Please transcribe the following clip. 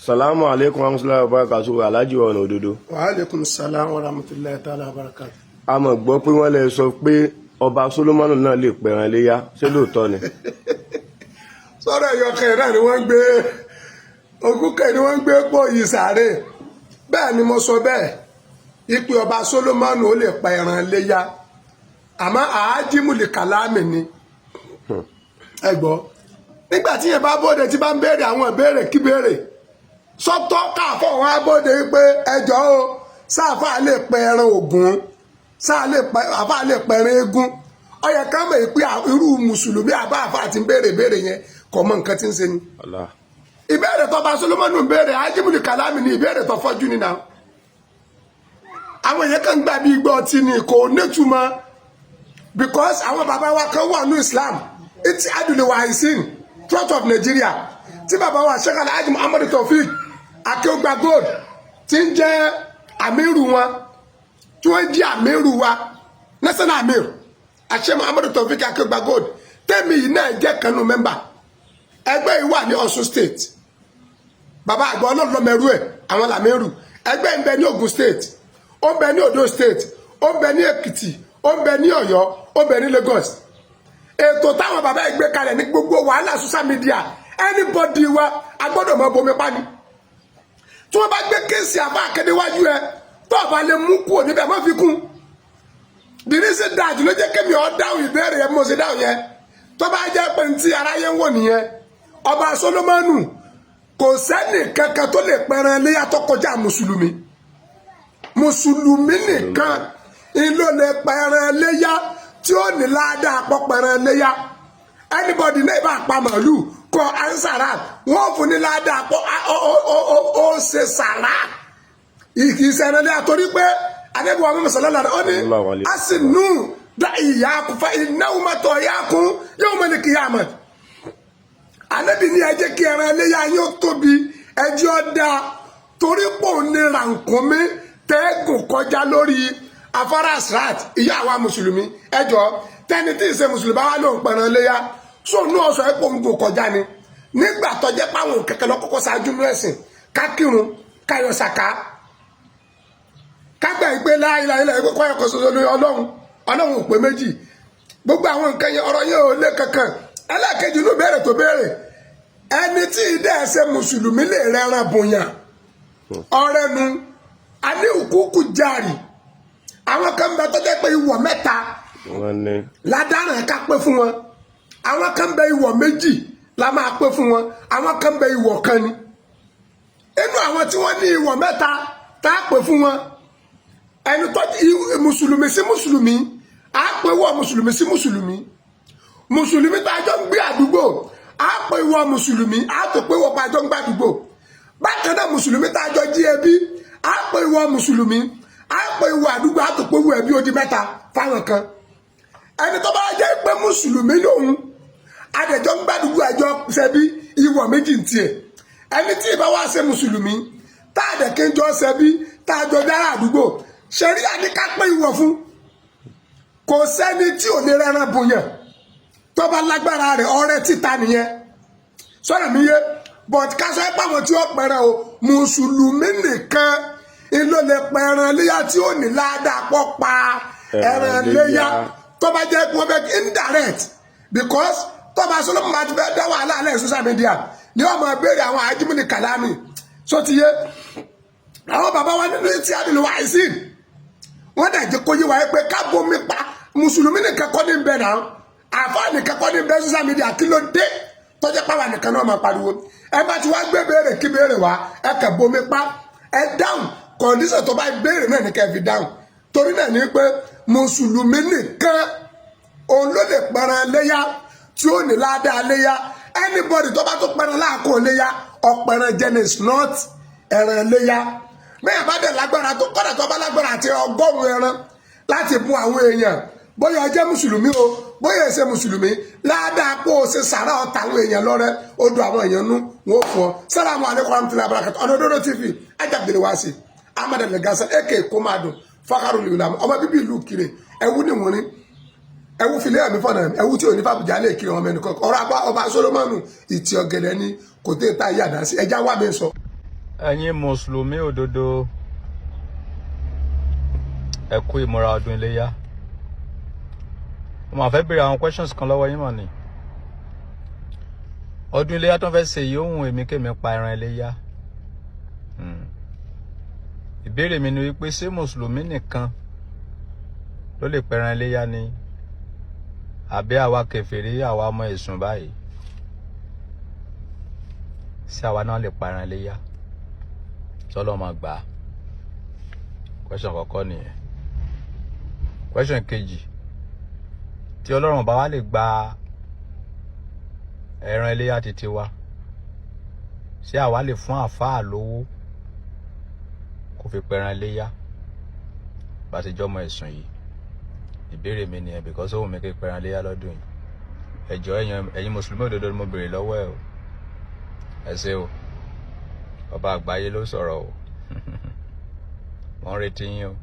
Salamu alaikum warahmatullahi wabarakatuh Alhaji Ọ̀nà Òdodo. Wa alaikum salam wa rahmatullahi ta'ala wabarakatuh. A mọ̀ gbọ́ pé wọ́n lè sọ pé ọba Solomoni náà lè pẹran léyá, ṣé lóòótọ́ ni? Sọ́rọ̀ ẹ̀yọkẹ̀ náà ni wọ́n gbé ogúnkẹ̀ ni wọ́n gbé pò yìí sáré. Bẹ́ẹ̀ ni mo sọ bẹ́ẹ̀, ìpè ọba Solomoni ó lè pẹran léyá. Àmọ́ àájímùlì kàlámì ni. Ẹ gbọ́, nígbà tí yẹn bá bóde tí bá ń béèrè àwọn ìbéèrè kí béèrè. Sọ́tọ́ káàfọ̀ wọn á bóde pé ẹjọ́ o sáàfà lè pẹran Ògún àfà lè pẹran eégún. Ó yẹ ká mọ̀ pé irú mùsùlùmí àbá àfà ti ń béèrè yẹn kò mọ nǹkan tí ń ṣe ni. Ìbéèrè tó bá Solomoni ń béèrè àjímùlì kàlámì ni ìbéèrè tó fọ́jú ni náà. Àwọn èèyàn kan gbà bí igbó ọtí ni kò nítumọ̀ because àwọn bàbá wa kan wà ní Islam it's adùlẹ̀ wàhísìn Church of Nigeria tí bàbá wa Sheikh Alhaji Muhammad Taofeek Akeugba Gold tí ń jẹ́ àmírù wọn tí wọ́n jí àmírù wa national amir Sheikh Muhammad Taofeek Akeugba Gold tẹ́mi yìí náà jẹ́ kanú mẹ́mbà ẹgbẹ́ yìí wà ní Ọ̀ṣun state bàbá àgbà ọlọ́ọ̀lọ́mẹrú ẹ̀ àwọn làmírù ẹgbẹ́ ń bẹ ní Ògùn state ó ń bẹ ní Ondo state ó ń bẹ ní Èkìtì ó ń bẹ ní Ọ̀yọ́ ó ń bẹ ní Lagos ètò táwọn bàbá ẹ̀ gbé kalẹ̀ ní gbogbo wàhálà social media anybody wa agbọ́dọ̀ mọ bomi pani tí wọ́n bá gbé kéèsì àbá àkédéwájú ẹ tó bá lè mú kúrò níbẹ̀ má fi kún dìrísí dájú ló jẹ́ kémi ọ̀ dáhùn ìbéèrè yẹn mo ṣe dáhùn yẹn tó bá jẹ́ pé ntí aráyé ń wò nìyẹn ọba Solomoni kò sẹ́nì kankan tó lè pẹran léyà tó kọjá mùsùlùmí nìkan ló lè pẹran léyà tí ó ní ládàá pọ̀ pẹran léyà anybody náà bá pa màálù kọ ansara wọn fún ní ládàá pọ̀ ó ṣe sàrà ìṣẹ̀lẹ̀ léyà torí pé adébọ̀wá mímọ̀ sọ̀lọ́lá rẹ̀ ó ní asinu dá ìyá kún fa ìnáwó mọ́tò ìyá kún yóò mọ̀ ní kíyàmọ̀ anábì ní ẹ jẹ́ kí ẹran léyà yóò tóbi ẹjọ́ dá torí pò ní rànkúnmí tẹ́gùn kọjá lórí afárá Asrat ìyá àwa mùsùlùmí ẹjọ́ tẹni tí ì ṣe mùsùlùmí bá wà ló ń pẹran léyà sóònù ọ̀sọ̀ ẹ̀pọ̀ ń gò kọjá ni nígbà tó jẹ́ páwọn kẹ̀kẹ́ lọ́kọ́kọ́ ṣáájú ní ẹ̀sìn kákírun káyọ̀ sàká kágbà ìpè láìláìlá ìpè kọ́ ẹ̀kọ́ ṣoṣo ní ọlọ́run ò pé méjì gbogbo àwọn nǹkan yẹn ọ̀rọ̀ yẹn ò lé kankan ẹlẹ́ẹ̀kejì ló béèrè tó béèrè ẹni tí ìdẹ́ ẹ̀sẹ̀ mùsùlùmí lè rẹran bòyàn ọ̀rẹ́nu aníhùkúkú járì àwọn kan bẹ tó jẹ́ pé ìwọ̀ mẹ́ta ládàrán ká pé fún wọn àwọn kan bẹ ìwọ̀ méjì la máa pé fún wọn àwọn kan bẹ ìwọ̀ kan ni inú àwọn tí wọ́n ní ìwọ̀ mẹ́ta tá a pé fún wọn ẹni tó mùsùlùmí sí mùsùlùmí á pé wọ mùsùlùmí sí mùsùlùmí tá a jọ ń gbé àdúgbò á pé wọ mùsùlùmí á tó pé wọ pa a jọ ń gbé àdúgbò bákan náà mùsùlùmí tá a jọ jí ẹbí á pé wọ mùsùlùmí á pé wọ àdúgbò á tó pé wọ ẹbí ó di mẹ́ta fáwọn kan ẹni tó bá jẹ́ pé mùsùlùmí lòun adẹ̀jọ́ ń gbàdúgbò ẹjọ́ ṣẹbí ìwọ̀ méjì ń tiẹ̀ ẹni tí ìbá wá ṣe mùsùlùmí tá àdẹ̀kẹ́jọ́ ṣẹbí tá a jọ dára àdúgbò ṣẹ̀rí àdíká pé ìwọ̀ fún kò sẹ́ni tí ò lè rẹran bòyàn tó bá lágbára rẹ̀ ọrẹ títa nìyẹn sọ̀rọ̀ mi yé but káṣọ ẹ pàwọn tí ó pẹran o mùsùlùmí nìkan ló lè pẹran léyà tí ó ní ládàá pọ̀ pa ẹran léyà tó bá jẹ́ pé wọ́n fẹ́ indirect because tó bá Solomoni bá ti fẹ́ dá wàhálà alẹ́ social media ni wọ́n máa béèrè àwọn àjímúni kàlámì sọ ti yé àwọn bàbá wa nínú etí àdìlú wa àìsìn wọ́n dẹ̀ jẹ́ kó yé wa pé ká bomi pa mùsùlùmí nìkan kọ́ ní bẹ́ẹ̀ náà àfáà nìkan kọ́ ní bẹ́ẹ̀ social media kí ló dé tọ́jẹ́ pàwọ́ nìkan náà máa pariwo ẹ bá ti wá gbé béèrè kí béèrè wá ẹ kẹ́ bomi pa ẹ dáhùn kọ̀ǹdíṣàn tó bá béèrè náà ní kẹ́ fi dáhùn torí náà ní pé mùsùlùmí nìkan òun ló lè pẹran léyà tí ó ní ládàá léyà anybody tó bá tó pẹran láàkó léyà ọ̀pẹran jẹ́ is not ẹran léyà bẹ́ẹ̀ bá dẹ̀ lágbára tó kọ́dà tó bá lágbára àti 100 ẹran láti bùn àwọn èèyàn bóyá ẹ jẹ́ mùsùlùmí o bóyá ẹ ṣe mùsùlùmí ládàá pé o ṣe sàrà ọ̀tà àwọn èèyàn lọ́rẹ́ ó do àwọn èèyàn nú wọn ò fọ Salamu alaikum warahmatullahi wabarakatuh Ọ̀nà Òdodo TV Ajabdele Wasi Ahmed Elegasa eke Komadu Fakaru Lilam ọmọ bíbí ìlú Kire ẹwú ni wọn ni ẹwú filẹ̀ ẹ̀mí fọ̀nà ẹwú tí ò ní fàbùjá lè kiri ọmọ ẹnìkan ọ̀rọ̀ ọba Solomoni ìtì ọ̀gẹ̀dẹ̀ ni kò tẹ́ ta yàdá sí ẹjá wà mí sọ. ẹ̀yin mùsùlùmí òdodo ẹ kú ìmúra ọdún iléyá. Mo máa fẹ́ béèrè àwọn questions kan lọ́wọ́ yín mọ̀ ni. Ọdún iléyá tó ń fẹ́ ṣe yìí ohun èmi kémi pa ẹran iléyá. Ìbéèrè mi ni wípé ṣé mùsùlùmí nìkan ló lè pẹran iléyá ni àbí àwa kèfèrí àwa ọmọ ìsùn báyìí ṣé àwa náà lè pa ẹran iléyá sọlọ máa gbà á? Question àkọ́kọ́ nìyẹn. Question kejì, tí Ọlọ́run bá wá lè gba ẹran iléyá títí wa ṣé àwa lè fún àfáà lówó kó fi pẹran iléyá bá ti jọmọ ẹ̀sùn yìí? Ìbéèrè mi nìyẹn because ó wù mí kí pẹran iléyá lọ́dún yìí. Ẹ jọ̀ọ́ ẹ̀yin mùsùlùmí òdodo ni mo béèrè lọ́wọ́ ẹ o. Ẹ ṣé o, ọba àgbáyé ló sọ̀rọ̀ o. Wọ́n retí yín o.